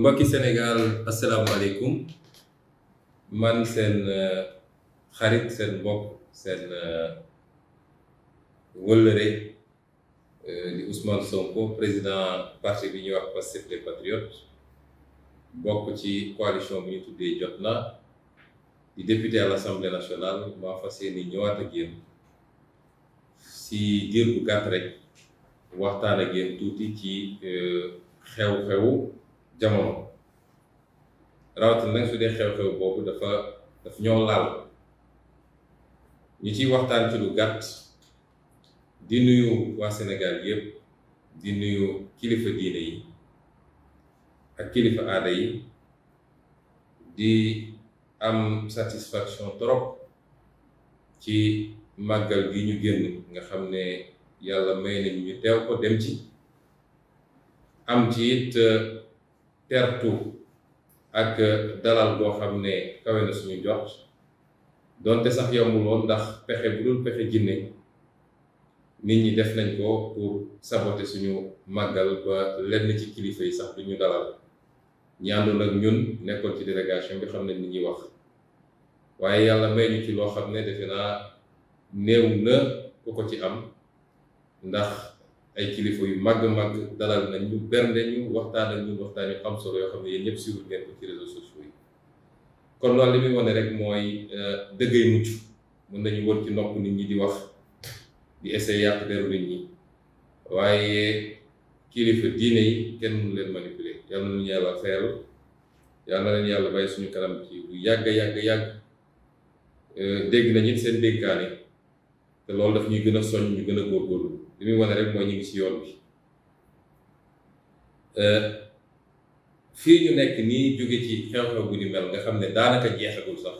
mbokki Sénégal asalaamaaleykum man seen xarit seen mbokk seen wëllëre di Ousmane Sonko président parti bi ñuy wax Pastef les Patriotes bokk ci coalition bi ñu tuddee Jotna di député à l'Assemblée nationale maa fas yéene ñëwaat ak yéen si diir bu gàtt rek waxtaan ak yéen tuuti ci xew-xewu jamono rawatina nag su dee xew-xew boobu daf ñoo laal ñu ciy waxtaan ci lu gàtt di nuyu waa Sénégal yépp di nuyu kilifa diine yi ak kilifa aada yi di am satisfaction trop ci màggal gi ñu génn nga xam ne yàlla may nañu ñu teew ko dem ci am ci it tertu ak dalal boo xam ne kawe na suñu jot donte sax yombuloon ndax pexe bu dul pexe jinne nit ñi def nañ ko pour saboter suñu màggal ba lenn ci kilifa yi sax duñu dalal ñi àndoon ak ñun nekkoon ci délégation bi xam nañ ni ñuy wax waaye yàlla may ñu ci loo xam ne defe naa néew na ku ko ci am ndax ay kilifa yu màgg dalal nañ ñu bernde ñu waxtaan ak ñun waxtaan yu am solo yoo xam ne yéen ñëpp suivre ngeen ko ci réseaux sociaux yi kon loolu li muy wane rek mooy dëggay mucc mën nañu wër ci nopp nit ñi di wax di essayer yàq deru nit ñi waaye kilifa diine yi kenn mënu leen manipuler yal na leen yàlla fayal yal na leen yàlla bàyyi suñu kanam ci bu yàgg dégg nañ it seen dénkaane te loolu daf ñuy gën a soñ ñu gën a góorgóorlu li muy wane rek mooy ñu ngi ci yoon bi fii ñu nekk nii jóge ci xew-xew bu ni mel nga xam ne daanaka jeexagul sax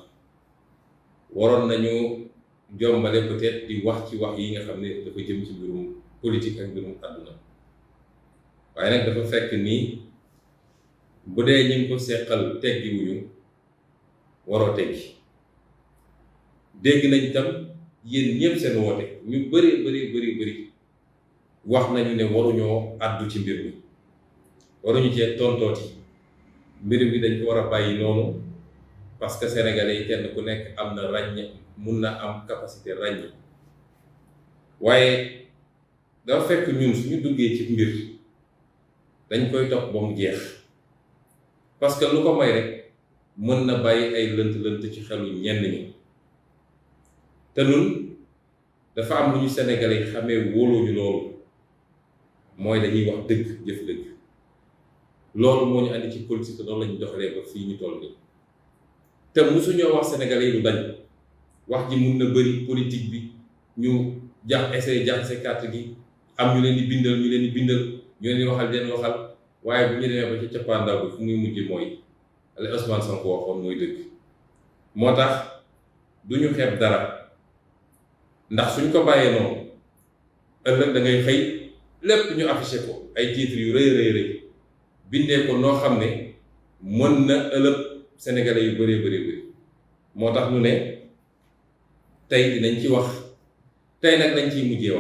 waroon nañu jombale peut-être di wax ci wax yi nga xam ne dafa jëm ci mbirum politique ak mbirum àdduna waaye nag dafa fekk nii bu dee ñu ngi ko seqal teggi wuñu waroo teggi dégg nañ tam yéen ñëpp seen woote ñu bëri wax nañu ne waruñoo àddu ci mbir mi waruñu cee tontooti mbir mi dañ ko war a bàyyi noonu parce que sénégalais yi kenn ku nekk am na mun na am capacité ràññ waaye dafa fekk ñun suñu duggee ci mbir dañ koy topp ba mu jeex parce que lu ko may rek mën na bàyyi ay lënt ci xelu ñenn ñi te nun dafa am lu ñu sénégalais yi xamee wóoluñu loolu mooy dañuy wax dëgg jëf dëgg loolu moo ñu andi ci politique noonu lañu doxalee ba fii ñu toll nii te musuñoo wax sénégalais yi lu dañ wax ji mun na bëri politique bi ñu essayer jaxase carte gi am ñu leen di bindal ñu leen di waxal waaye bu ñu demee ba ci cappaandaw bi fu muy mujj mooy ale Ousmane Sonko waxoon mooy dëgg moo tax duñu xeeb dara ndax suñ ko bàyyee noonu ëllëg da ngay xëy lépp ñu affiché ko ay titres yu rëy bindee ko noo xam ne mën na ëllëg sénégalais yu bëree moo tax ñu ne tey dinañ ci wax tey nag lañ ciy mujjee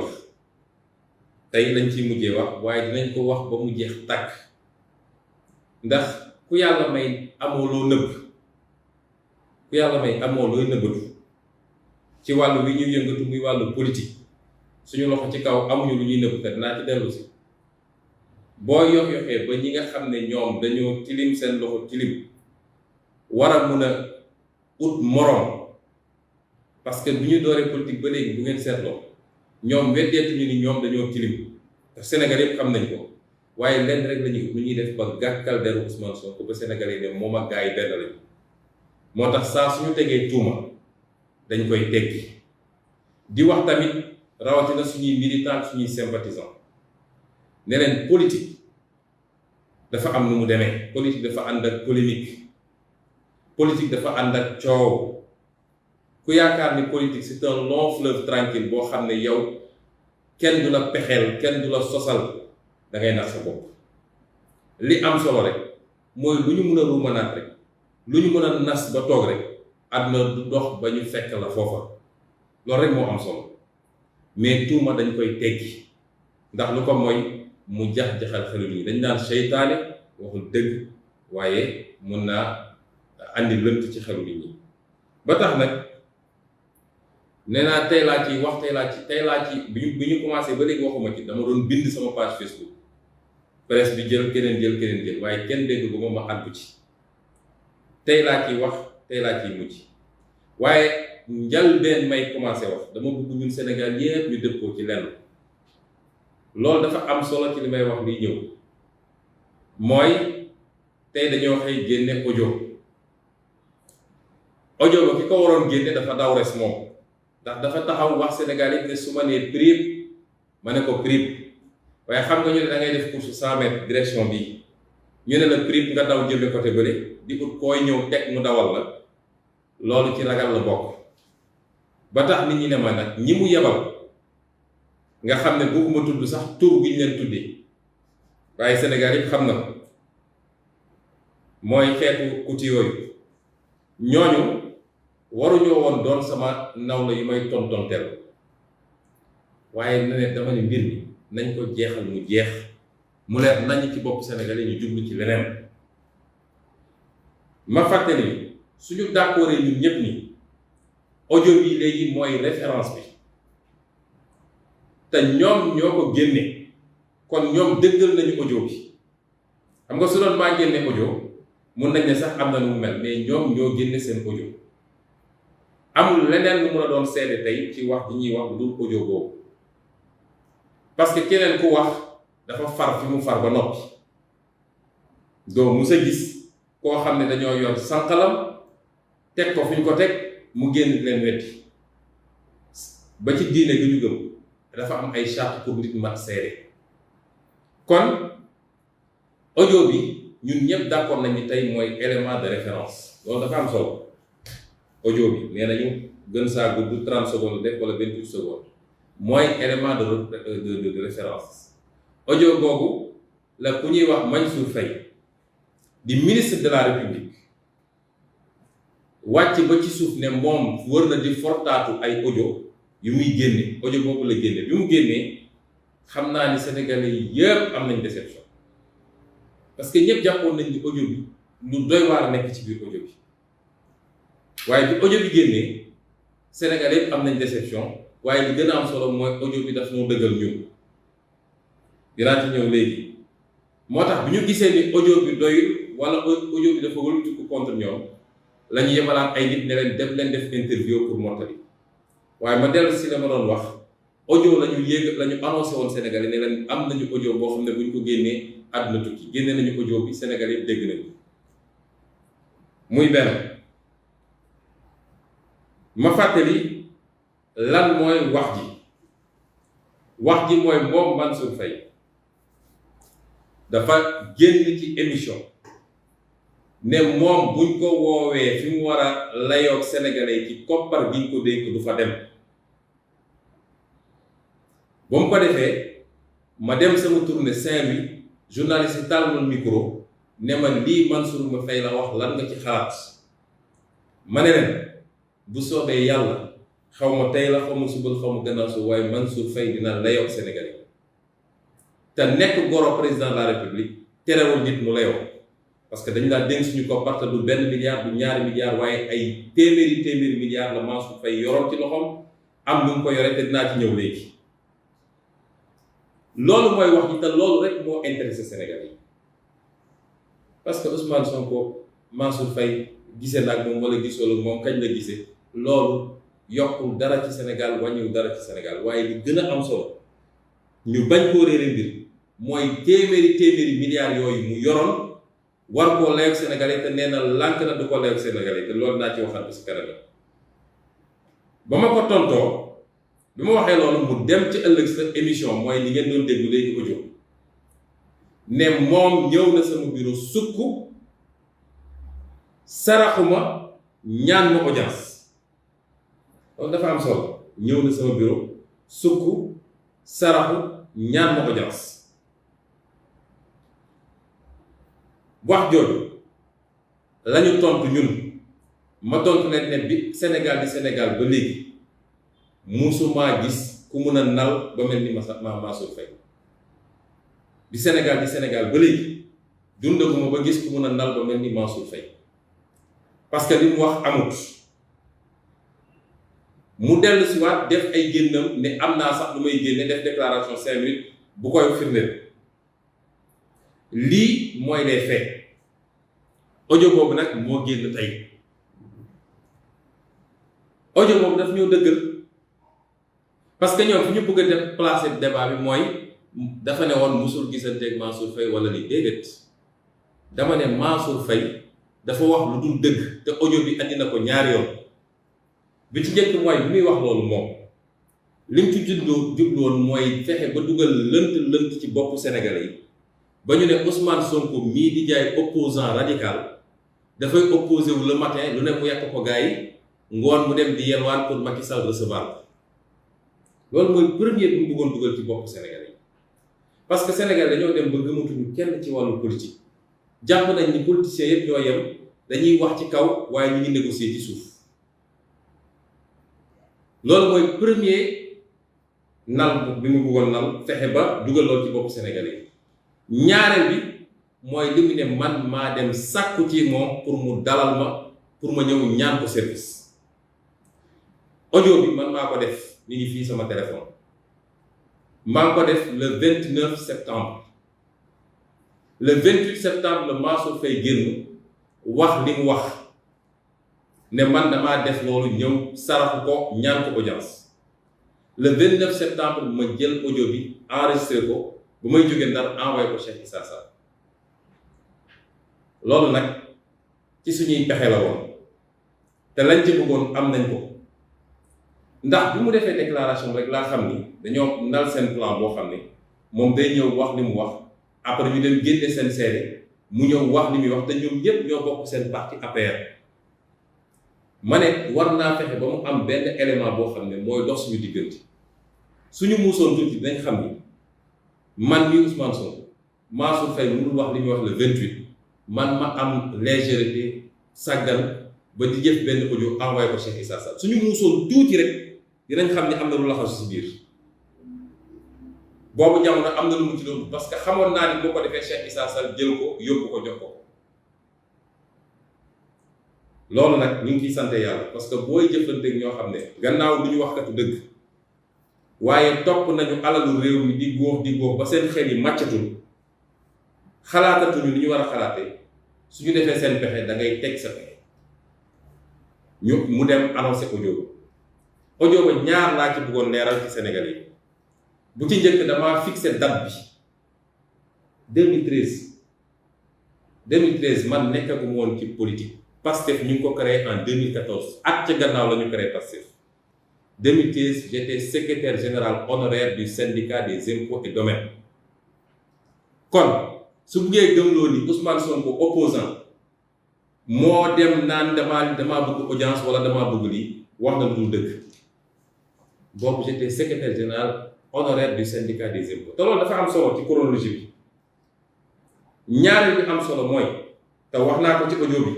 wax waaye dinañ ko wax ba mu jeex tàkk ndax ku yàlla may amoo loo nëbbatu ci wàllu wi ñuy yëngatu muy wàllu politique suñu loxo ci kaw amuñu lu ñuy nëbb te dinaa ci dellu si boo yoxee ba ñi nga xam ne ñoom dañoo tilim seen loxo tilim war a mun a ut moroom parce que bu ñu dooree politique ba léegi bu ngeen seetloo ñoom weddeetuñu ni ñoom dañoo tilim te Sénégal yëpp xam nañ ko waaye lenn rek lañuy lu ñuy def ba gàkkal deru Ousmane Sonko ba Sénégal yi ne moom ak gaa yi benn lañu moo tax saa suñu tegee tuuma dañ koy teggi di wax tamit rawatina suñuy militant suñuy sympathisant ne leen politique dafa am nu mu demee politique dafa ànd ak polémique politique dafa ànd ak coow ku yaakaar ni politique c'est un long fleuve tranquille boo xam ne yow kenn du la pexeel kenn du la sosal da ngay nax sa bopp li am solo rek mooy lu ñu mën a ruumanaat rek lu ñu mën a nas ba toog rek àdduna du dox ba ñu fekk la foofa loolu rek moo am solo mais tuuma dañ koy teggi ndax lu ko mooy mu jax-jaxal xelu nit ñi dañ naan seytaane waxul dëgg waaye mun naa andi lënt ci xelu nit ñi ba tax nag nee naa tey laa ci bi ñu commencé ba léegi waxuma ci dama doon bind sama page Facebook presse bi jël keneen jël waaye kenn dégg bu ma àddu ci tey laa ciy wax tey laa ciy mujj waaye njalbeen may commencé wax dama bëgg ñun Sénégal yépp ñu dëppoo ci lenn loolu dafa am solo ci li may wax liy ñëw mooy tey dañoo xëy génne audio ba ki ko waroon génne dafa daw res moom ndax dafa taxaw wax Sénégal yi ne su ma nee prix ma ne ko prix waaye xam nga ñu ne da ngay def course 100 mètres direction bi ñu ne la prix nga daw jëme côté bële di ut koy ñëw teg mu dawal la loolu ci ragal la bokk ba tax nit ñi ne ma nag ñi mu yebal nga xam ne bëgguma tudd sax tur gi ñu leen tuddee waaye Sénégal yëpp xam na ko mooy xeetu kuti yooyu ñooñu waruñoo woon doon sama nawla yu may tontonteel waaye ne dama ne mbir mi nañ ko jeexal mu jeex mu leer nañ ci bopp Sénégal yi ñu jublu ci leneen ma fàttali suñu d'accord ñun ñëpp ni audio bi léegi mooy référence bi te ñoom ñoo ko génne kon ñoom dëggal nañu audio bi xam nga su doon maa génne audio mun nañ ne sax am na nu mu mel mais ñoom ñoo génne seen audio amul leneen lu mun a doon seede tey ci wax ji ñuy wax lu dul audio boobu parce que keneen ku wax dafa far fi mu far ba noppi doo mu sa gis koo xam ne dañoo yor sànqalam teg ko fi ñu ko teg mu génn leen wetti ba ci diine gi ñu gëm dafa am ay charte pour nit mat seede kon audio bi ñun ñëpp d'accord nañ ni tey mooy élément de référence loolu dafa am solo audio bi nee nañu gën saa gudd 30 secondes def wala 28 secondes mooy élément de référence audio boobu la ku ñuy wax Mansour Faye di ministre de la République wàcc ba ci suuf ne moom wër na di fortaatu ay audio yu muy génne audio boobu la génne bi mu génnee xam naa ni Sénégalais yi yëpp am nañ déception parce que ñëpp jàppoon nañ ni audio bi lu doy waar nekk ci biir audio bi waaye bi audio bi génnee Sénégalais yëpp am nañ déception waaye li gën a am solo mooy audio bi daf noo dëggal ñun dinaa ci ñëw léegi moo tax bi ñu gisee ni audio bi doyul wala audio bi dafa wëlbatiku contre ñoom la ñu yebalaat ay nit ne leen dem leen def interview pour mottali waaye ma dellu si la ma doon wax audio la ñu yéeg la ñu annoncé woon Sénégal yi ne leen am nañu audio boo xam ne bu ñu ko génnee àdduna tukki génne nañu audio bi Sénégal yi dégg nañu muy benn ma fàttali lan mooy wax ji mooy moom Mansour Faye dafa génn ci émission ne moom buñ ko woowee fi mu war a layoog sénégalais yi ci koppar giñ ko dénk du fa dem ba mu ko defee ma dem sama tournée Saint-Louis journaliste yi tàll ma micro ne ma lii Mansour Faye la wax lan nga ci xalaat ma ne leen bu soobee yàlla xaw ma tey la xaw ma subal xaw ma gannaaw su waaye Mansour Faye dina layoog sénégalais te nekk goro président de la république terewul nit mu layoo parce que dañu laa dénk suñu koppar te du benn milliard du ñaari milliard waaye ay téeméeri milliards la Mansour Faye yoroon ci loxoom am nu mu ko yore te dinaa ci ñëw léegi loolu mooy wax ji te loolu rek moo intéressé Sénégal yi parce que Ousmane Sonko Mansour Faye gisee nag moom wala gisoo la moom kañ la gisee loolu yokkul dara ci Sénégal wàññiwul dara ci Sénégal waaye li gën a am solo ñu bañ koo réere mbir mooy téeméeri milliards yooyu mu yoroon war koo layoog Sénégalais te nee na lànk na du ko layoog Sénégalais te loolu naa ci waxaat bi si kanam ba ma ko tontoo bi ma waxee loolu mu dem ci ëllëg sa émission mooy li ngeen doon déglu léegi ko jóg ne moom ñëw na sama bureau sukk saraxuma ñaan ma audience loolu dafa am solo ñëw na sama bureau sukk saraxu ñaan ma audience wax jooju lañu tontu ñun ma tontu leen ne bi Sénégal di Sénégal ba léegi musumaa gis ku mun a nal ba mel ni Mansour Faye bi Sénégal di Sénégal ba léegi dundaguma ba gis ku mun a nal ba mel ni Mansour Faye parce que li mu wax amut. mu dellu si waat def ay génnam ne am naa sax lu may génne def déclaration 5 minutes bu koy firndeel. lii mooy les faits. audio boobu nag moo génn tey audio boobu daf ñëw dëggal parce que ñoom fi ñu bëgg a def placer débat bi mooy dafa ne woon musul gisanteeg Mansour Faye wala li déedéet dama ne Mansour Faye dafa wax lu dul dëgg te audio bi andi na ko ñaari yoon bi ci njëkk mooy bi muy wax loolu moom lim ci jubloon mooy fexe ba dugal lënt ci boppu Sénégalais yi ba ñu ne Ousmane Sonko mii di jaay opposant radical dafay opposé wu le matin lu ne mu yàq ko gars yi ngoon mu dem di yelwaan pour Macky Sall recevoir loolu mooy premier bi mu bëggoon dugal ci boppu Sénégalais yi parce que Sénégal dañoo dem ba gëmatuñu kenn ci wàllu politique jàpp nañ ni politiciens yëpp ñoo yem dañuy wax ci kaw waaye ñu ngi négocier ci suuf loolu mooy premier nal bi mu bëggoon nal fexe ba dugal loolu ci boppu Sénégalais yi ñaareel bi mooy li mu ne man maa dem sàkku ci moom pour mu dalal ma pour ma ñëw ñaan ko service audio bi man maa ko def mi ngi fii sama téléphone maa ngi ko def le 29 septembre le 28 septembre le Mansour Faye génn wax li mu wax ne man damaa def loolu ñëw saraxu ko ñaan ko audience le 29 septembre ma jël audio bi enregistré ko bu may jógee Ndar envoyé ko Cheikh Issa Sall loolu nag ci suñuy pexe la woon te lañ ci bëggoon am nañ ko ndax bi mu defee déclaration rek laa xam ni dañoo nal seen plan boo xam ne moom day ñëw wax li mu wax après ñu dem génne seen seede mu ñëw wax li muy wax te ñoom ñëpp ñoo bokk seen parti APR ma ne war naa fexe ba mu am benn élément boo xam ne mooy dox suñu diggante suñu muusoon tuuti dinañ xam ni man mii Ousmane Sonko Mansour Faye mënul wax li muy wax le 28 man ma am légèreté sàggan ba di jëf benn audio envoyé ko Cheikh Issa Sall suñu muusoon tuuti rek dinañ xam ne am na lu laxasu si biir boobu jamono am na lu mu ci doon parce que xamoon naa ni boo ko defee Cheikh Issa Sall jël ko yóbbu ko jox ko loolu nag ñu ngi ciy sant yàlla parce que booy jëflanteeg ñoo xam ne gannaaw lu ñu waxkatu dëgg waaye topp nañu alalu réew mi di góox ba seen xel yi màccatul xalaatatuñu li ñu war a xalaatee suñu defee seen pexe da ngay teg sa pexe ñu mu dem annoncé audio ba ñaar laa ci bëggoon leeral ci Sénégal yi bu ci njëkk damaa fixé date bi 2013 man nekkaguma woon ci politique Pastef ñu ngi ko créé en 2014 at ca gannaaw la ñu créé Pastef 2013 j'étais secrétaire général honoraire du syndicat des impôts et domaines kon su buggee gëmloo ni Ousmane Sonko opposant moo dem naan damaa bëgg audience wala damaa bëgg lii wax na lu dul dëgg boobu j'étais secrétaire général honoraire du syndicat des impôts te loolu dafa am solo ci chronologie bi ñaareel bi am solo mooy te wax naa ko ci audio bi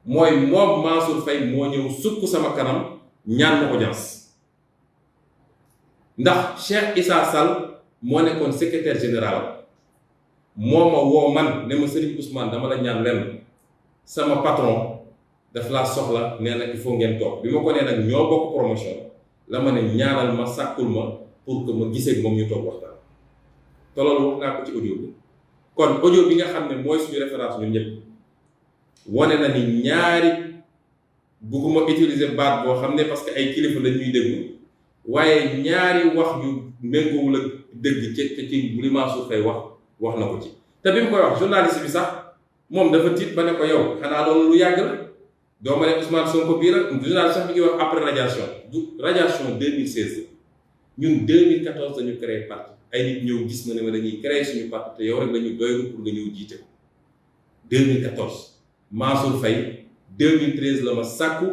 mooy moom Mansour Faye moo ñëw sukk sama kanam ñaan ma audience ndax Cheikh Issa Sall moo nekkoon secrétaire général moo ma woo man ne ma Serigne Ousmane dama la ñaan lenn sama patron daf laa soxla nee na il faut ngeen toog bi ma ko nee nag ñoo bokk promotion la ma ne ñaanal ma sàkkul ma pour que ma gisee moom ñu toog waxtaan te loolu wax naa ko ci audio bi kon audio bi nga xam ne mooy suñu référence ñun ñëpp wane na ni ñaari bugguma utiliser baat boo xam ne parce que ay kilifa lañ ñuy déglu waaye ñaari wax yu méngoowul ak dëgg ci li Mansour Faye wax na ko ci te bi mu koy wax journaliste bi sax moom dafa tiit ba ne ko yow xanaa loolu lu yàgg la doo ma ne Ousmane Sonko bii la journaliste sax mi ngi wax après radiation 2016 ñun 2014 dañu créé parti ay nit ñëw gis ma ne ma dañuy créé suñu parti te yow rek dañu doylu pour nga ñëw jiite ko 2014 Mansour Faye 2013 la ma sàkku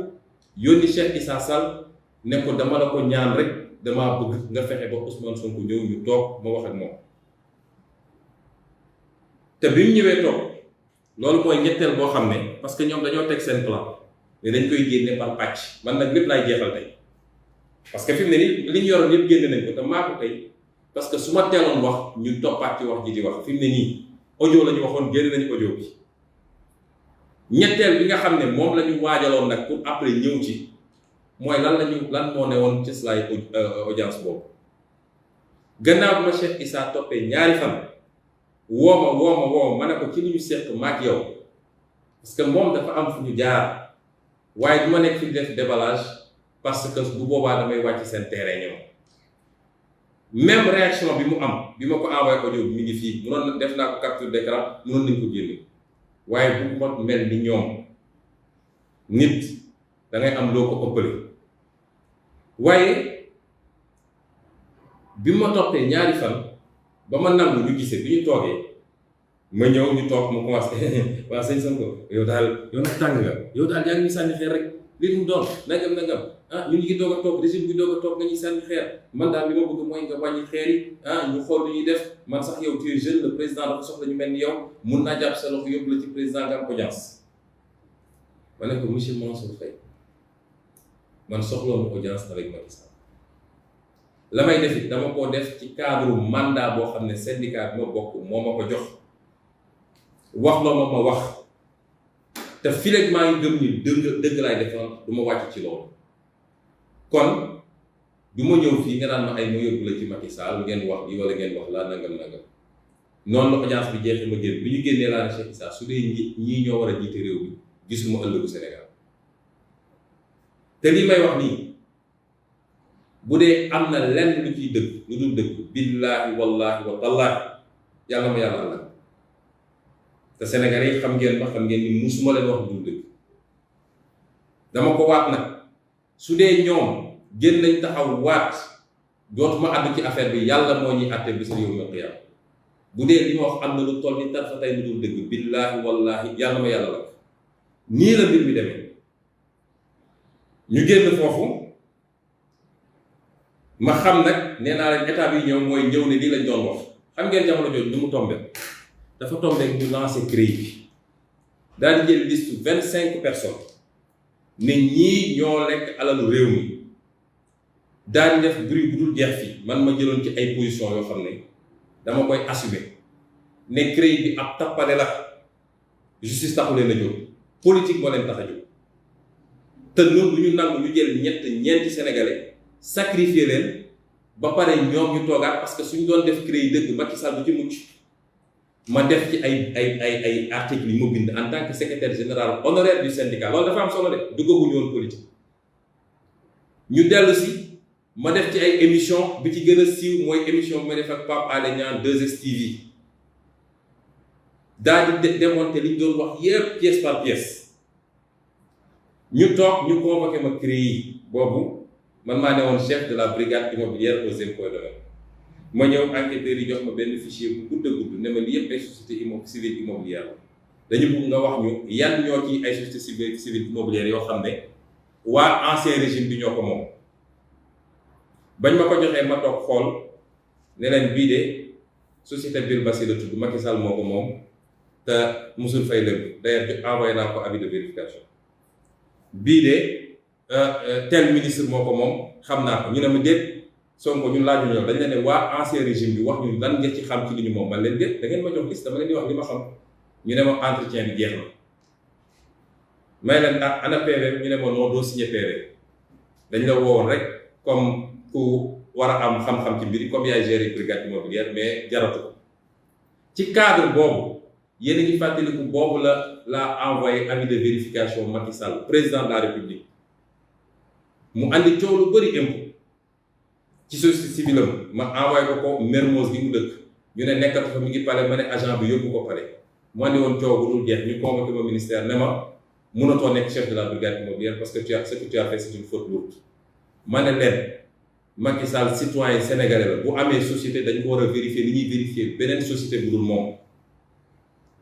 yónni Cheikh Issa Sall ne ko dama la ko ñaan rek damaa bëgg nga fexe ba Ousmane Sonko ñëw ñu toog ma wax ak moom te bi ñu ñëwee toog loolu mooy ñetteel boo xam ne parce que ñoom dañoo teg seen plan ne dañ koy génne par pàcc man nag lépp laay jeexal tey parce que fi mu ne nii li ñu yoroon yëpp génne nañ ko te maa ko tey parce que su ma teeloon wax ñu toppaat ci wax ji di wax fi mu ne nii audio la ñu waxoon génne nañu audio bi. ñetteel bi nga xam ne moom la ñu waajaloon nag pour après ñëw ci mooy lan moo ne woon ci slide audience boobu gannaaw bi ma Cheikh Issa toppee ñaari fan wooma ma ne ko ci li ñu seq maak yow parce que moom dafa am fu ñu jaar waaye du ma nekk fi def déballage parce que bu boobaa damay wàcc seen terrain ñoom même réaction bi mu am bi ma ko envoyé audio bi mi ngi fii munoon def naa ko capture d'écran munoon nañ ko génne waaye bu ko mel ni ñoom nit da ngay am loo ko ëppale waaye bi ma toppee ñaari fan ba ma nangu ñu gisee bi ñu toogee ma ñëw ñu toog mu commencé waa sëñ Sonko yow daal yow nag tàng nga yow daal yaa ngi ñu sànni xeer rek li mu doon nangam ñu ngi doog a toog régime bi doog a toog nga ñuy sànni xeer man daal li ma bëgg mooy nga wàññi xeer yi ñu xool lu ñuy def man sax yow tu es jeune le président dafa soxla ñu mel ni yow mun naa jàpp sa loxo yóbbu la ci président nga am audience ma ne ko monsieur Mansour Faye man soxla mu audience avec Macky Sall la may def it dama koo def ci cadre mandat boo xam ne syndicat bi ma bokk moo ma ko jox wax la ma wax te fileeg maa ngi gëm ni dëgg laay défendre du ma wàcc ci loolu kon du ma ñëw fii nga naan ma ay ma yóbbu la ci Macky Sall ngeen wax bi wala ngeen wax laa nangam noonu la audience bi jeexee ma génn bi ñu génnee laa ne Cheikh Issa su dee ñii ñoo war a jiite réew mi gisuma ëllëgu Sénégal te li may wax nii bu dee am na lenn lu ciy dëgg lu dul dëgg billaahi wallaahi wa tallaahi yàlla ma yàlla àllal te Sénégalais yi xam ngeen ni musuma leen wax dul dëgg dama ko waat nag su dee ñoom génn nañ taxaw waat dootuma àddu ci affaire bi yàlla moo ñuy àtte bi sa yawmal qiyaama bu dee li ma wax am na lu toll ni tarfa tey lu dul dëgg billaahi wallaahi yàlla ma yàlla la nii la mbir mi demee ñu génn foofu ma xam nag nee naa leen état bi ñëw mooy ñëw ne lii lañ doon wax xam ngeen jamono jooju nu mu tombé dafa tombé ñu lancé CREI bi daal di jël liste 25 personnes ne ñii ñoo lekk alalu réew mi daal di def bruit bu dul jeex fii man ma jëloon ci ay position yoo xam ne dama koy assumer ne CREI bi ab tappale la justice taxu leen a jóg politique moo leen tax a jóg te ñun du ñu nangu ñu jël ñeenti sénégalais sacrifier leen ba pare ñoom ñu toogaat parce que suñu doon def CREI dëgg Macky Sall du ci mucc ma def ci ay articles yi ma bind en tant que secrétaire général honoraire du syndicat loolu dafa am solo de duggaguñu woon politique ñu dellu si ma def ci ay émission bi ci gën a siiw mooy émission bi ma def ak Pape Alé Niang 2STV daal di démonter li ñu doon wax yépp pièce par pièce ñu toog ñu convoqué ma CREI boobu man maa ne woon chef de la brigade immobilière aux impôts et domaines ma ñëw enquêteurs yi jox ma benn fichier bu gudd a gudd ne ma li yëpp ay société civile immobilière la dañu bëgg nga wax ñu yan ñoo ci ay société civile immobilière yoo xam ne waa ancien régime bi ñoo ko moom bañ ma ko joxee ma toog xool ne leen bii de société Bill Bassi la tudd Macky Sall moo ko moom te musul fay lépp d'ailleurs envoyé naa ko avis de vérification bii de tel ministre moo ko moom xam naa ko ñu ne ma déet Sonko ñun laaj ñu ñëw dañ leen ne waa ancien régime bi wax ñu lan ngeen ci xam ci li ñu moom man leen déet da ngeen ma jox liste dama leen di wax li ma xam ñu ne ma entretien bi jeex na may leen ana PV ñu ne ma non doo signé PV dañ la woowoon rek comme ku war a am xam-xam ci mbiri comme yaay gérer brigade immobilière mais jaratu ko ci cadre boobu yéen a ngi fàttaliku boobu la envoyé avis de vérification Macky Sall président de la République mu andi coow lu bëri impôt ci société civile am ma envoyé ko Mermoz gi mu dëkk ñu ne nekkatu fa mi ngi pale ma ne agent bi yóbbu ko pale mu andi woon coow bu dul jeex ñu convoqué ma ministère ne ma mënatoo nekk chef de la brigade immobilière parce que ce que tu as fait c'est une faute lourde ma ne leen Macky Sall citoyen sénégalais la bu amee société dañ ko war a vérifier ni ñuy vérifier beneen société bu dul moom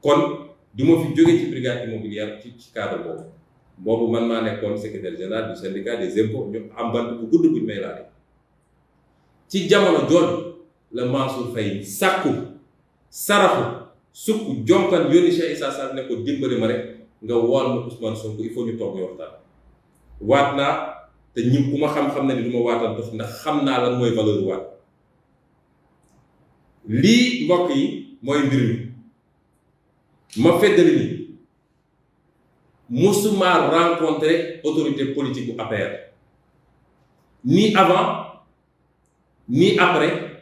kon du ma fi jóge ci brigade immobilière ci cadre boobu man maa nekkoon secrétaire général du syndicat des impôts ñu am bant bu gudd buñ may laale ci jamono jooju la Mansour Faye sàkku saraxu sukk jonkan yónni Cheikh Issa Sall ne ko dimbali ma rek nga wool ma Ousmane Sonko il faut ñu toog ñu waxtaan waat naa te ñi ku ma xam-xam na ni du ma waatal dof ndax xam naa lan mooy valeur waat lii mbokk yi mooy mbir mi ma feddali ni musuma rencontré autorité politique bu APR ni avant ni après.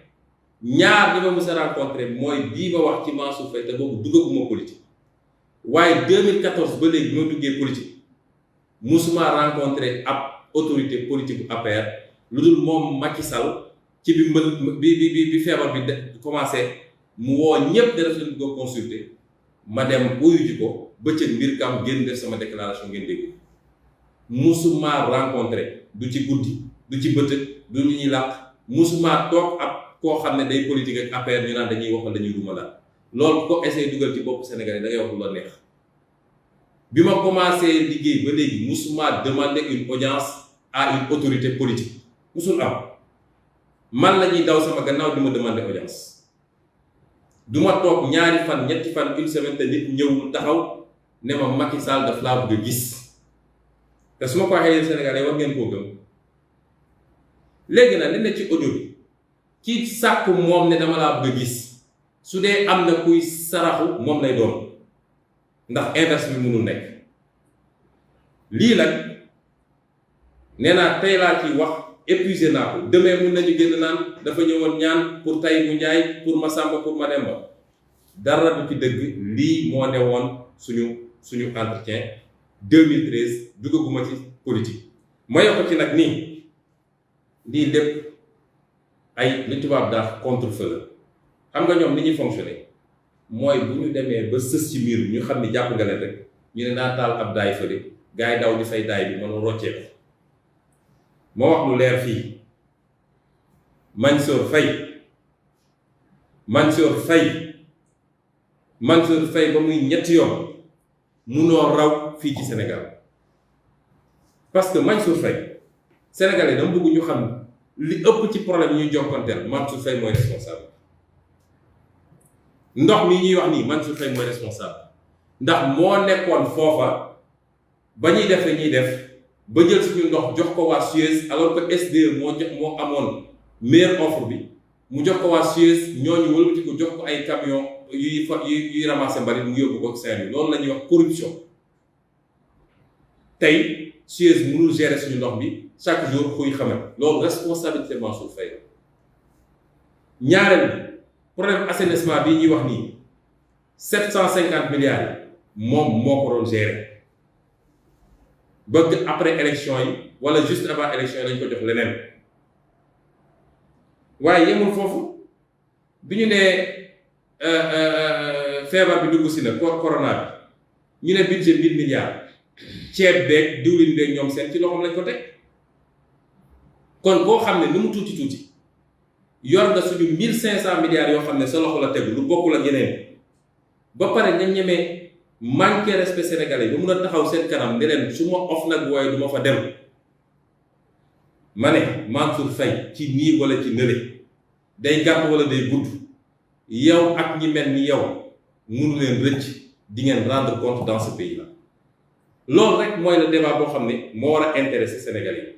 ñaar ñi ma mës a rencontré mooy bii ma wax ci Mansour Faye te boobu duggaguma politique waaye 2014 ba léegi bi ma duggee politique musuma rencontré ab autorité politique bu APR lu dul moom Macky Sall ci bi feebar bi commencé mu woo ñépp da def leen ko consulter ma dem uyu ji ko bëccëg mbir kam génn def sama déclaration ngeen dégg musuma rencontré du ci guddi du ci bëccëg du lu ñuy làq musuma toog ab koo xam ne day politique ak APR ñu naan dañuy wax dañuy duma daal loolu ko essayé dugal ci bopp Sénégalais da ngay wax lu la neex bi ma commencé liggéey ba léegi musuma demander une audience à une autorité politique musul am man la ñuy daw sama gannaaw di ma demander audience du ma toog ñaari fan ñetti fan une semaine te nit ñëw taxaw ne ma Macky Sall daf laa bëgg a gis te su ma ko waxee yéen Sénégalais war ngeen koo gëm léegi nag li ne ci audio bi ki sàkk moom ne dama laa bëgg a gis su dee am na kuy saraxu moom lay doon ndax inverse bi mënul nekk lii nag nee naa tey laa ci wax épuisé naa ko demee mun nañu génn naan dafa ñëwoon ñaan pour tay bu njaay pour Masamba pour Mademba dara du ci dëgg lii moo ne woon suñu entretien 2013 duggaguma ci politique ma yokk ci nag nii lii lépp ay li tubaab daal contre-feu xam nga ñoom ni ñuy fonctionner mooy bu ñu demee ba sës ci miir ñu xam ni jàpp nga leen rek ñu ne naa taal ab daay fële gars yi daw di fay daay bi mën roccee ko moo wax lu leer fii Mansour Faye ba muy ñetti yoon munoo raw fii ci Sénégal parce que Mansour Faye sénégalais dama bëgg ñu xam li ëpp ci problème yi ñuy jokkonteel Mansour Faye mooy responsable ndox mi ñuy wax nii Mansour Faye mooy responsable ndax moo nekkoon foofa ba ñuy def ñuy def ba jël suñu ndox jox ko waa Suez alors que SDE moo amoon meilleure offre bi mu jox ko waa Suez ñooñu wëlbati ko jox ko ay camion yuy ramasser mbalit mu yóbbu ko Saint-Louis loolu la ñuy wax corruption tey Suez mënul gérer suñu ndox bi chaque jour xuy xamal loolu responsabilité Mansour Faye ñaareel bi problème assainissement bii ñuy wax nii 750 milliards yi moom moo ko doon gérer bëgg après élection yi wala juste avant élection yi lañ ko jox leneen waaye yemul foofu bi ñu nee feebar bi dugg si na corona bi ñu ne budget 1000 milliards ceeb beeg diwlin beeg ñoom seen ci loxoom lañ ko teg kon boo xam ne nu mu tuuti yor nga suñu 1500 milliards yoo xam ne sa loxo la tegu lu bokkul ak yeneen ba pare nga ñemee manqué respect sénégalais ba mun a taxaw seen kanam ne leen su ma off nag wooye du ma fa dem ma ne Mansour Faye ci nii wala ci nële day gàtt wala day gudd yow ak ñi mel ni yow munu leen rëcc di ngeen rendre compte dans ce pays là loolu rek mooy le débat boo xam ne moo war a intéresser sénégalais yi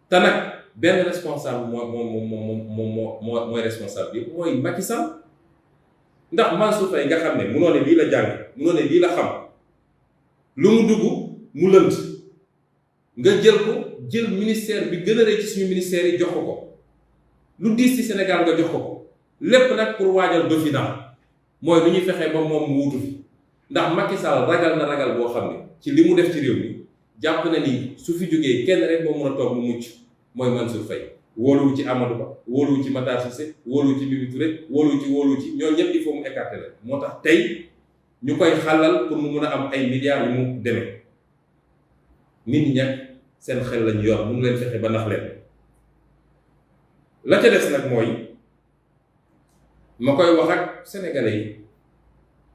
te nag benn responsable mooy responsable bi mooy Macky Sall ndax Mansour Faye nga xam ne munoo ne lii la jàng munoo ne lii la xam lu mu dugg mu lënt nga jël ministère bi gën a rëy ci suñu ministère yi jox ko lu diis ci Sénégal nga jox ko lépp nag pour waajal Dauphinat mooy lu ñuy fexee ba moom mu wutu fi ndax Macky Sall ragal na ragal boo xam ne ci li mu def ci réew mi jàpp na ni su fi jógee kenn rek moo mën a toog mu mucc mooy Mansour Faye wóoluwu ci Amadou Ba wóoluwu ci Matar Cissé wóoluwu ci Mimi Touré wóoluwu ci ñoo ñëpp il faut mu écarter la moo tax tey ñu koy xàllal pour mu mun a am ay milliards yu mu demee nit ñi ñag seen xel lañu yor mënu leen fexe ba nax leen la ca des nag mooy ma koy wax ak sénégalais yi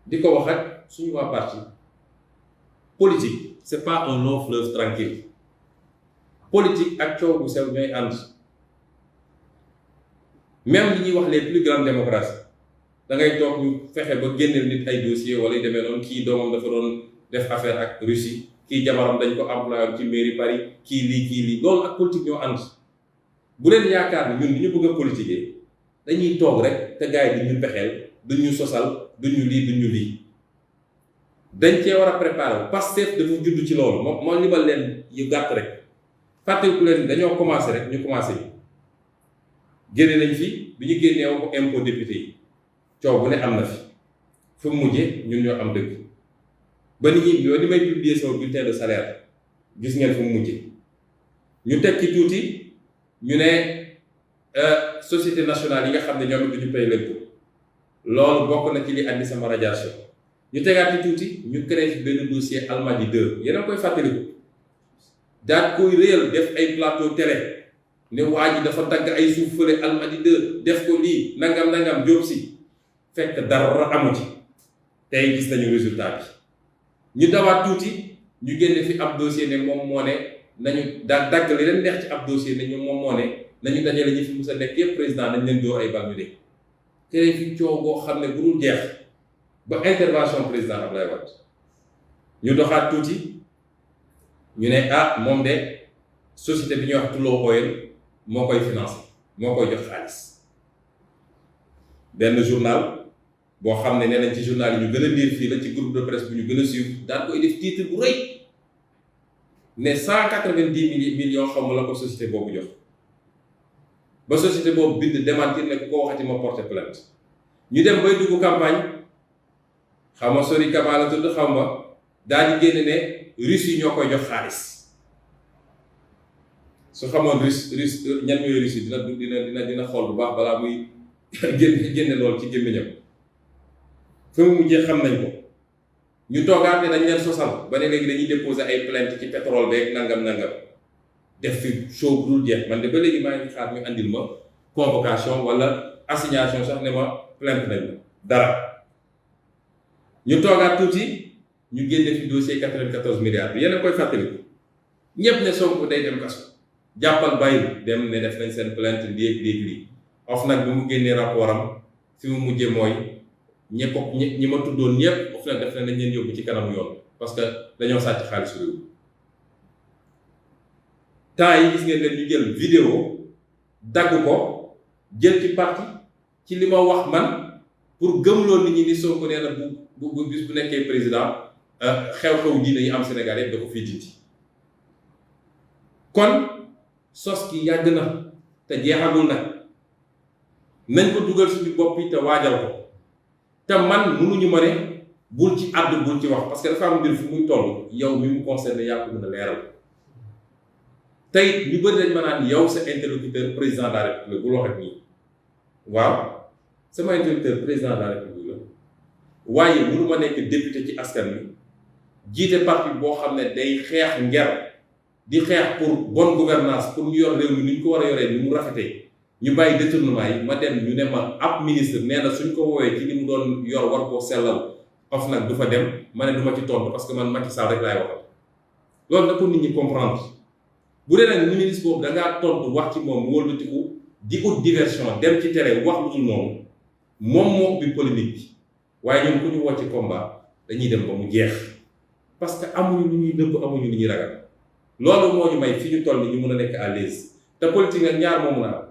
di ko wax ak suñu waa parti politique c'est pas un long fleuve tranquille politique ak coow bu sew ñooy ànd même li ñuy wax les plus grandes démocraties da ngay toog ñu fexe ba génneel nit ay dossier wala yu demee noonu kii doomam dafa doon def affaire ak Russie kii jabaram dañ ko employé ci mairie Paris kii lii loolu ak politique ñoo ànd bu leen yaakaar ni ñun li ñu bëgg a politiquer dañuy toog rek te gars yi duñ ñu pexeel duñ ñu sosal duñ ñu lii dañ cee war a préparer Pastef dafa judd ci loolu moo limal leen yu gàtt rek fàtteku leen dañoo commencé rek ñu commencé génne nañ fi bi ñu génnee ko impôt député yi coow bu ne am na fi fu mu mujjee ñun ñoo am dëgg ba nit ñi ni may publier sama bulletin de salaire gis ngeen fu mu mujjee ñu teg ci tuuti ñu ne société nationale yi nga xam ne ñoom it duñu pay lépp loolu bokk na ci li andi sama radiation ñu tegaat ci tuuti ñu créé fi benn dossier Almadies 2 yéen a koy fàttaliku daal koy réel def ay plateau télé ne waa ji dafa dagg ay suuf fële Almadies 2 def ko lii nangam jóob si fekk dara amu ci tey gis nañu résultat bi ñu dawaat tuuti ñu génne fi ab dossier ne moom moo ne nañu daal dagg li leen neex ci ab dossier ne ñoom moom moo ne nañu dajale ñi fi musa nekk yëpp président nañ leen dóor ay bal ñu de créé fi coow boo xam ne bu dul jeex ba intervention président Abdoulaye Wade ñu doxaat tuuti ñu ne moom de société bi ñuy wax Tullow Oil moo koy financé moo koy jox xaalis benn journal boo xam ne nee nañ ci journal yi ñu gën a lire fii la ci groupe de presse bu ñu gën a suivre daan koy def titre bu rëy ne 190 millions xam la ko société boobu jox ba société boobu bind démentir ne ku ko waxati ma porter plainte ñu dem bay dugg campagne xaw ma sori Kama la tudd xaw ma daal di génne ne Russes yi ñoo koy jox xaalis su xamoon Russe ñan ñooy Russes yi dina xool bu baax balaa muy génne lool ci gémmiñam fi mu mujjee xam nañ ko ñu toogaat ne dañ leen sosal ba ne léegi dañuy déposer ay plainte ci pétrole beeg nangam def fi show bu dul jeex man de ba léegi maa ngi xaar ñu andil ma convocation wala assignation sax ne ma plainte nañ la dara ñu toogaat tuuti ñu génne fi dossier 94 milliards bi yéen a koy fàttaliku ñépp ne Sonko day dem kaso jàppal bàyyi dem ne def nañ seen plainte léegi of nag bi mu génnee rapport am fi mu mujjee mooy ñi ma tuddoon ñëpp of nag def nañ leen yóbbu ci kanamu yoon parce que dañoo sàcc xaalis réew temps yi gis ngeen leen ñu jël vidéo dagg ko jël ci parti ci li ma wax man pour gëmloo nit ñi ni Sonko nee na bu bis bu nekkee président xew-xew diine yi am Sénégal yëpp da ko fii dindi kon sos ki yàgg na te jeexagul nag nañ ko dugal suñu bopp yi te waajal ko te man mënuñu ma ne bul ci àddu bul ci wax parce que dafa am mbir fu muy toll yow mi mu concerné yaa ko mën a leeral tey ñu bëri dañ ma naan yow sa interlocuteur président de la république bul wax ak nii waaw sama interlocuteur président de la république la waaye mënu ma nekk député ci askan wi jiite parti boo xam ne day xeex nger di xeex pour bonne gouvernance pour ñu yor réew mi ni ñu ko war a yoree ni mu rafetee ñu bàyyi détournement yi ma dem ñu ne ma ab ministre nee na suñ ko woowee ci li mu doon yor war koo sellal of nag du fa dem ma ne du ma ci tontu parce que man Macky Sall rek laay waxal loolu na ko nit ñi comprendre bu dee nag ministre boobu da ngaa tontu wax ci moom wëlbatiku di ut diversion dem ci tere wax lu dul noonu moom moo ubbi polémique bi waaye ñoom ku ñu woo ci combat dañuy dem ba mu jeex parce que amuñu lu ñuy nëbb amuñu lu ñuy ragal loolu moo ñu may fi ñu toll ni ñu mën a nekk à l'aise te politique nga ñaar moo mën a am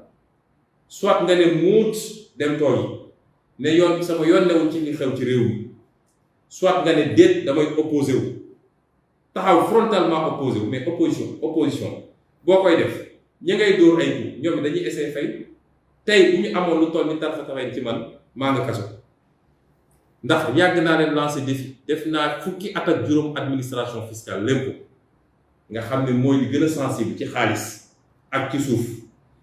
soit nga ne muut dem tool yi ne yoon sama yoon newul ci li xew ci réew mi soit nga ne déet damay opposé wu taxaw frontalement opposé wu mais opposition boo koy def ñi ngay dóor ay coup ñoom dañuy essayer fay tey bu ñu amoon lu toll ni tarfa taxaw ci man maa nga kaso ndax yàgg naa leen lancer défi def naa fukki at ak juróom administration fiscale l'impôt nga xam ne mooy li gën a sensible ci xaalis ak ci suuf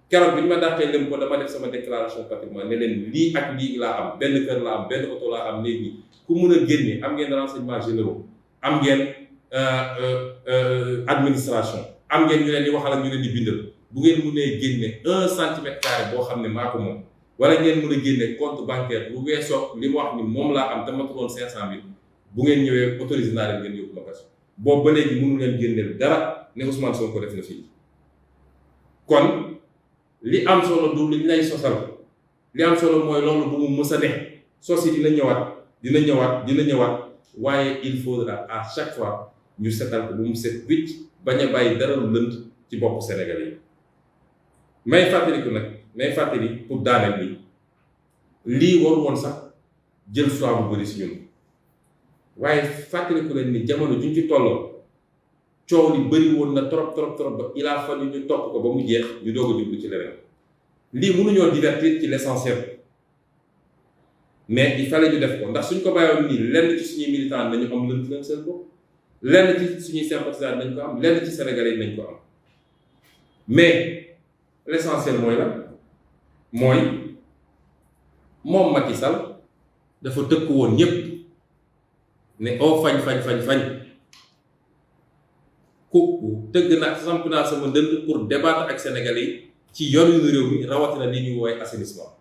keroog bi ñu ma dàqee l'impôt dama def sama déclaration patrimoine ne leen lii ak lii laa am benn kër laa am benn oto laa am léegi ku mun a génne am ngeen renseignements généraux am ngeen administration am ngeen ñu leen di waxal ak ñu leen di bindal bu ngeen mënee génne 1 centimètre carré boo xam ne maa ko moom wala ngeen mën a génne compte bancaire bu weesoo li ma wax ni moom laa am te matuloon 500 000 bu ngeen ñëwee autorisé naa leen ngeen yóbbu ma kaso boobu ba léegi mënu leen génneel dara ne Ousmane Sonko def na fii kon li am solo du liñ lay sosal li am solo mooy loolu bu mu mës a ne sos yi dina ñëwaat waaye il faudra à chaque fois ñu setal ko bu mu set wicc bañ a bàyyi dara lu lënt ci boppu Sénégalais yi may fàttali pour daaneel bi lii waru woon sax jël choix bu bëri si ñun waaye fàttaliku leen ni jamono juñ ci tolloo coow li bëri woon na trop ba il a fallu ñu topp ko ba mu jeex ñu doog a jublu ci leneen lii mënuñoo divertir ci l'essentiel mais il fallait ñu def ko ndax suñ ko bàyyoon nii lenn ci suñuy militants nañu am lënt seen bopp lenn ci suñuy sympathisants nañ ko am lenn ci sénégalais yi nañ ko am mais l'essentiel mooy la mooy moom Macky Sall dafa tëkk woon ñépp ne oo fañ ku tëgg naa samp naa sama dënd pour débattre ak sénégalais yi ci yoonu réew mi rawatina li ñuy woowee assainissement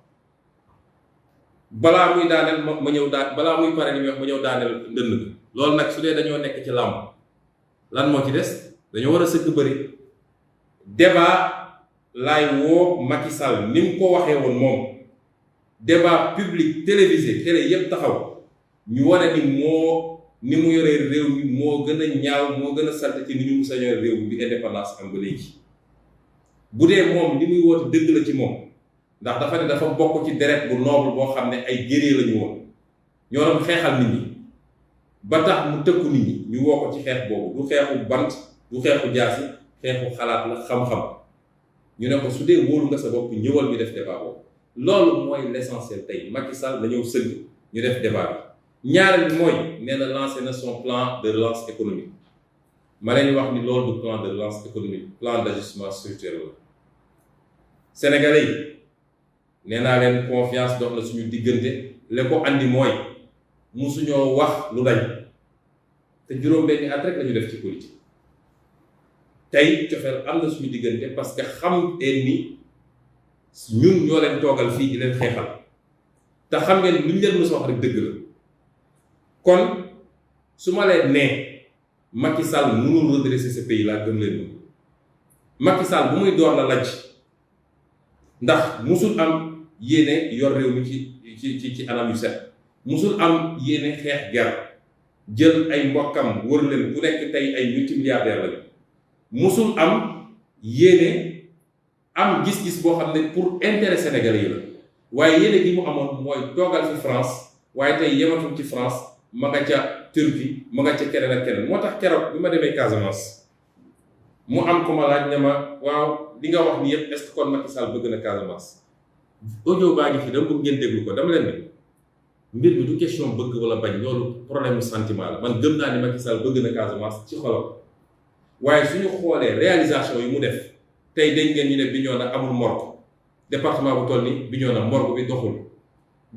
balaa muy daaneel ma ñëw balaa muy pare li muy wax ma ñëw daaneel ndënd bi loolu nag su dee dañoo nekk ci làmb lan moo ci des dañoo war a sëgg bëri débat laay woo Macky Sall ni mu ko waxee woon moom débat public télévisé télé yépp taxaw ñu wane ni mu yoree réew mi moo gën a ñaaw moo gën a salte ci ni ñu musa yore réew mi bi indépendance am ba léegi bu dee moom li muy woote dëgg la ci moom ndax dafa ne dafa bokk ci deret bu noble boo xam ne ay guerrier lañu woon ñoo doon xeexal nit ñi ba tax mu tëkku nit ñi ñu woo ko ci xeex boobu du xeexu bant du xeexu jaasi xeexu xalaat la xam-xam ñu ne ko su dee wóolu nga sa bopp ñëwal ñu def débat boobu loolu mooy l'essentiel tey Macky Sall la ñëw sëgg ñu def débat bi ñaareel bi mooy nee na lancé na son plan de relance économique ma leen wax ni loolu du plan de relance économique plan d'ajustement structurel la sénégalais yi nee naa leen confiance dox na suñu diggante li ko andi mooy musuñoo wax lu dañ te juróom-benni at rek la ñu def ci politique tey cofeel am na suñu diggante parce que xam ni ñun ñoo leen toogal fii di leen xeexal te xam ngeen lu ñu leen mës a wax rek dëgg la kon su ma leen nee Macky Sall mënul redresser ce pays là gëm leen moom Macky Sall bu muy door la lajj ndax musul am yéene yor réew mi ci anam yu set musul am yéene xeex guerre jël ay mbokkam wër leen bu nekk tey ay multimilliardaire lañu musul am yéene am gis-gis boo xam ne pour intérêt sénégalais yi la waaye yéene gi mu amoon mooy toogal fi France waaye tey yematul ci France ma nga ca Turquie ma nga ca keneen ak keneen moo tax keroog bi ma demee Casamance mu am ko ma laaj ne ma waaw li nga wax ni yëpp est-ce que kon Macky Sall bëgg na Casamance audio baa ngi fi dama bëgg ngeen déglu ko dama leen ne mbir mi du question bëgg wala bañ loolu problème sentiment la man gëm naa ni Macky Sall bëgg na Casamance ci xolam waaye suñu xoolee réalisation yi mu def tey dañ ngeen ñu ne Bignona amul morgue département bu toll ni Bignona morgue bi doxul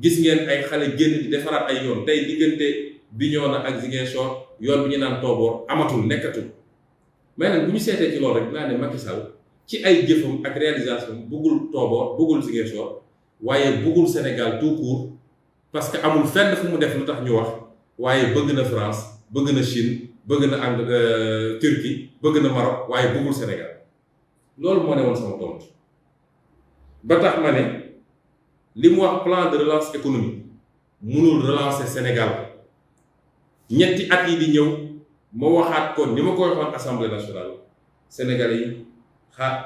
gis ngeen ay xale génn di defaraat ay yoon tey diggante Bignona ak Ziguinchor yoon bi ñu naan Tooboor amatul nekkatul mais nag bu ñu seetee ci loolu rek dinaa ne Macky Sall ci ay jëfam ak réalisation bëggul Tooboor bëggul Ziguinchor waaye bëggul Sénégal tout court parce que amul fenn fu mu def lu tax ñu wax waaye bëgg na France bëgg na Chine bëgg na Turquie bëgg na Maroc waaye bëggul Sénégal loolu moo ne woon sama tontu ba tax ma ne li mu wax plan de relance économique mënul relancer Sénégal ñetti at yi di ñëw ma waxaat ko ni ma ko waxoon assemblée nationale sénégalais yi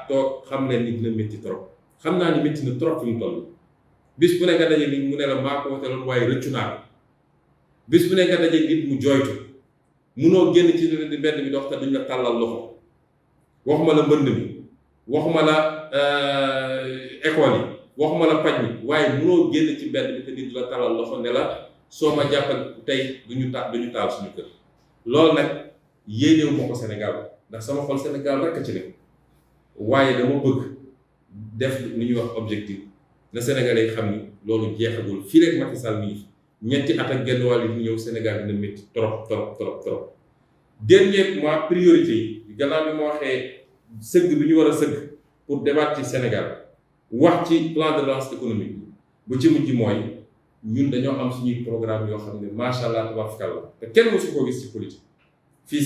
toog xam leen ni dina métti trop xam naa ni métti na trop fi mu toll bis bu ne nga daje nit mu ne la maa ko woteeloon waaye rëccu naa ko bis bu ne nga daje nit mu jooytu munoo génn ci mbedd mi dox te duñ la tàllal loxo waxuma la mbënd mi waxuma la école yi waxuma la paj mi waaye munoo génn ci mbedd mi te nit du la tàllal loxo ne la soo ma jàppal tey duñu taal suñu kër loolu nag yéenewu ma ko Sénégal ndax sama xol Sénégal rek a ci nekk waaye dama bëgg def li ñuy wax objectif na Sénégalais yi xam ni loolu jeexagul fii rek Macky Sall mi ñetti at ak genn wàll yi ñëw Sénégal dina métti trop dernier mois priorité yi gannaaw bi ma waxee sëgg bi ñu war a sëgg pour débattre ci Sénégal wax ci plan de relance économique bu ci mujj mooy ñun dañoo am suñuy programme yoo xam ne macha allah tabaarkalla te kenn mësu koo gis ci politique fii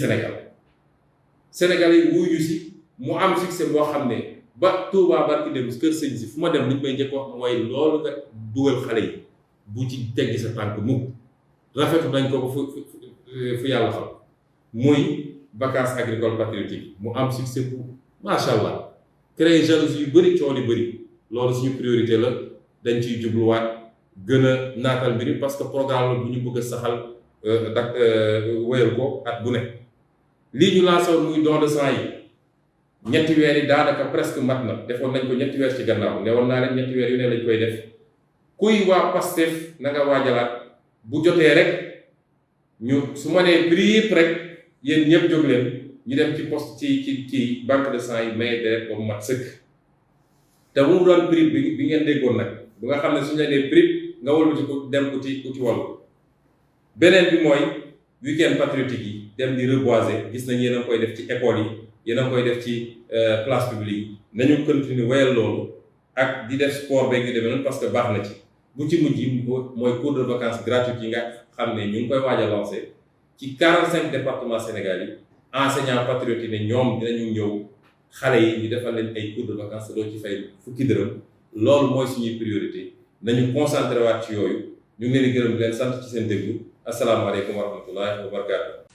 Sénégal yi wuyu si mu am succès boo xam ne ba Touba barki dem kër sëñ si fu ma dem liñ may njëkk wax mooy loolu nga dugal xale yi bu ci teggi sa tànk mukk rafetu nañ ko ba fu yàlla xam muy vacances agricoles patriotiques mu am succès bu macha allah créer jalousie yu bëri coono yu bëri loolu suñu priorité la dañ ciy jubluwaat gën a naatal mbiri parce que programme la bu ñu bëgg a saxal wéyal ko at bu ne. lii ñu lancé woon muy don de sang yi ñetti weer yi daanaka presque mat na defoon nañ ko ñetti weer ci gannaaw ne woon naa leen ñetti weer yu ne lañ koy def kuy waa Pastef na nga waajalaat bu jotee rek ñu su ma nee prix yëpp rek yéen ñëpp jóg leen ñu dem ci poste ci banque de sang yi may deret ba mu mat sëkk te bu mu doon prix bi ngeen déggoon nag bu nga xam ne suñu la nee prix nga wëlbati ko dem uti wàllu beneen bi mooy week-end patriotique yi dem di reboiser gis nañ yéen a koy def ci école yi yéen a koy def ci place publique yi nañu continuer wéyal loolu ak di def sport beeg yu demee noonu parce que baax na ci bu ci mujj yi mooy cours de vacances gratuites yi nga xam ne ñu ngi koy waaj a lancé ci 45 départements Sénégal yi enseignants patriotes yi ne ñoom dinañu ñëw xale yi ñu defal leen ay cours de vacances doo ci fay fukki dërëm loolu mooy suñuy priorité nañu concentré waat ci yooyu ñu ngi leen di gërëm di leen sant ci seen déglu asalaamaaleykum wa rahmatullahi wa barakaatu.